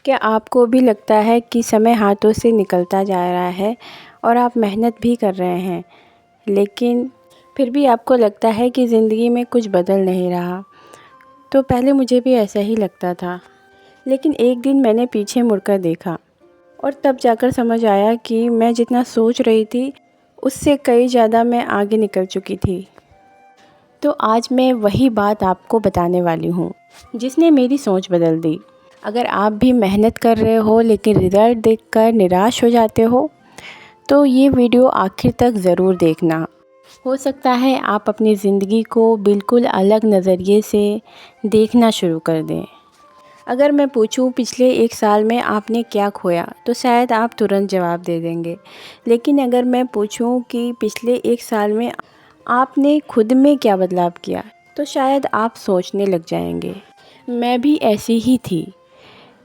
क्या आपको भी लगता है कि समय हाथों से निकलता जा रहा है और आप मेहनत भी कर रहे हैं, लेकिन फिर भी आपको लगता है कि ज़िंदगी में कुछ बदल नहीं रहा? तो पहले मुझे भी ऐसा ही लगता था, लेकिन एक दिन मैंने पीछे मुड़कर देखा और तब जाकर समझ आया कि मैं जितना सोच रही थी उससे कई ज़्यादा मैं आगे निकल चुकी थी। तो आज मैं वही बात आपको बताने वाली हूँ जिसने मेरी सोच बदल दी। अगर आप भी मेहनत कर रहे हो लेकिन रिज़ल्ट देखकर निराश हो जाते हो, तो ये वीडियो आखिर तक ज़रूर देखना। हो सकता है आप अपनी ज़िंदगी को बिल्कुल अलग नज़रिए से देखना शुरू कर दें। अगर मैं पूछूं पिछले 1 साल में आपने क्या खोया, तो शायद आप तुरंत जवाब दे देंगे। लेकिन अगर मैं पूछूं कि पिछले 1 साल में आपने खुद में क्या बदलाव किया, तो शायद आप सोचने लग जाएंगे। मैं भी ऐसी ही थी।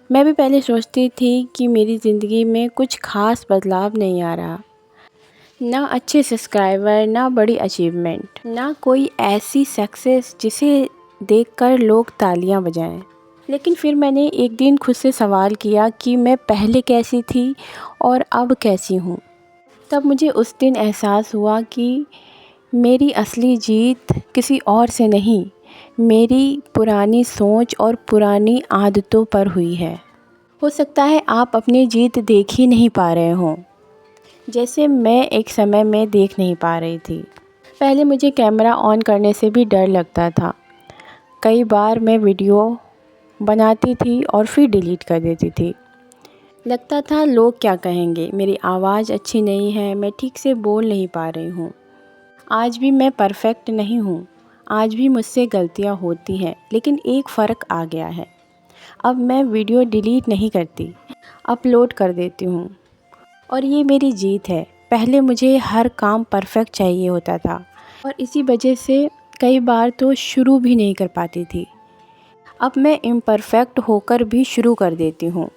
मैं भी पहले सोचती थी कि मेरी ज़िंदगी में कुछ ख़ास बदलाव नहीं आ रहा। ना अच्छे सब्सक्राइबर, ना बड़ी अचीवमेंट, ना कोई ऐसी सक्सेस जिसे देखकर लोग तालियां बजाएं। लेकिन फिर मैंने एक दिन खुद से सवाल किया कि मैं पहले कैसी थी और अब कैसी हूँ। तब मुझे उस दिन एहसास हुआ कि मेरी असली जीत किसी और से नहीं, मेरी पुरानी सोच और पुरानी आदतों पर हुई है। हो सकता है आप अपनी जीत देख ही नहीं पा रहे हों, जैसे मैं एक समय में देख नहीं पा रही थी। पहले मुझे कैमरा ऑन करने से भी डर लगता था। कई बार मैं वीडियो बनाती थी और फिर डिलीट कर देती थी। लगता था लोग क्या कहेंगे, मेरी आवाज़ अच्छी नहीं है, मैं ठीक से बोल नहीं पा रही हूँ। आज भी मैं परफेक्ट नहीं हूँ, आज भी मुझसे गलतियाँ होती हैं, लेकिन एक फ़र्क आ गया है। अब मैं वीडियो डिलीट नहीं करती, अपलोड कर देती हूँ और ये मेरी जीत है। पहले मुझे हर काम परफेक्ट चाहिए होता था और इसी वजह से कई बार तो शुरू भी नहीं कर पाती थी। अब मैं इम्परफेक्ट होकर भी शुरू कर देती हूँ।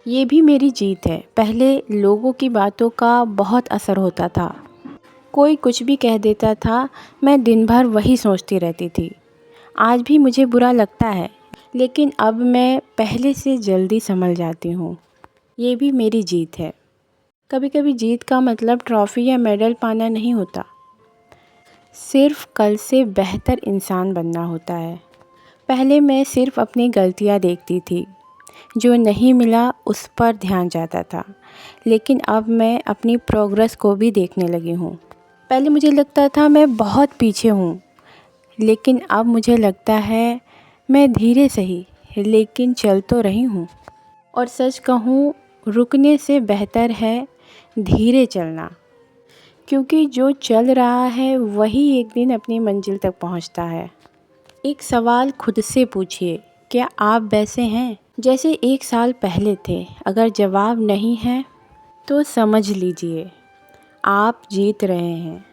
ये भी मेरी जीत है। पहले लोगों की बातों का बहुत असर होता था। कोई कुछ भी कह देता था, मैं दिन भर वही सोचती रहती थी। आज भी मुझे बुरा लगता है, लेकिन अब मैं पहले से जल्दी संभल जाती हूँ। ये भी मेरी जीत है। कभी कभी जीत का मतलब ट्रॉफ़ी या मेडल पाना नहीं होता, सिर्फ कल से बेहतर इंसान बनना होता है। पहले मैं सिर्फ अपनी गलतियाँ देखती थी, जो नहीं मिला उस पर ध्यान जाता था, लेकिन अब मैं अपनी प्रोग्रेस को भी देखने लगी हूँ। पहले मुझे लगता था मैं बहुत पीछे हूँ, लेकिन अब मुझे लगता है मैं धीरे सही लेकिन चल तो रही हूँ। और सच कहूँ, रुकने से बेहतर है धीरे चलना, क्योंकि जो चल रहा है वही एक दिन अपनी मंजिल तक पहुँचता है। एक सवाल खुद से पूछिए, क्या आप वैसे हैं जैसे 1 साल पहले थे? अगर जवाब नहीं है तो समझ लीजिए आप जीत रहे हैं,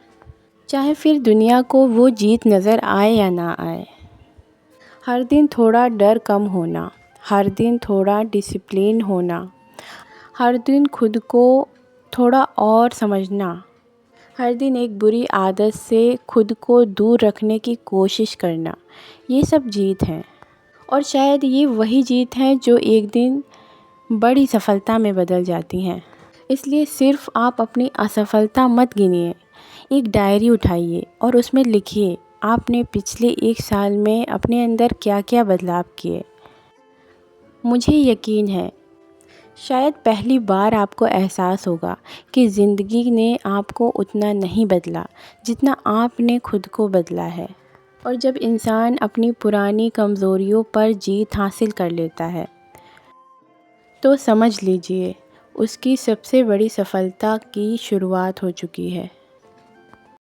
चाहे फिर दुनिया को वो जीत नज़र आए या ना आए। हर दिन थोड़ा डर कम होना, हर दिन थोड़ा डिसिप्लिन होना, हर दिन खुद को थोड़ा और समझना, हर दिन एक बुरी आदत से खुद को दूर रखने की कोशिश करना, ये सब जीत है। और शायद ये वही जीत है जो एक दिन बड़ी सफलता में बदल जाती हैं। इसलिए सिर्फ आप अपनी असफलता मत गिनिए, एक डायरी उठाइए और उसमें लिखिए आपने पिछले 1 साल में अपने अंदर क्या क्या बदलाव किए। मुझे यकीन है शायद पहली बार आपको एहसास होगा कि ज़िंदगी ने आपको उतना नहीं बदला जितना आपने खुद को बदला है। और जब इंसान अपनी पुरानी कमज़ोरियों पर जीत हासिल कर लेता है, तो समझ लीजिए उसकी सबसे बड़ी सफलता की शुरुआत हो चुकी है।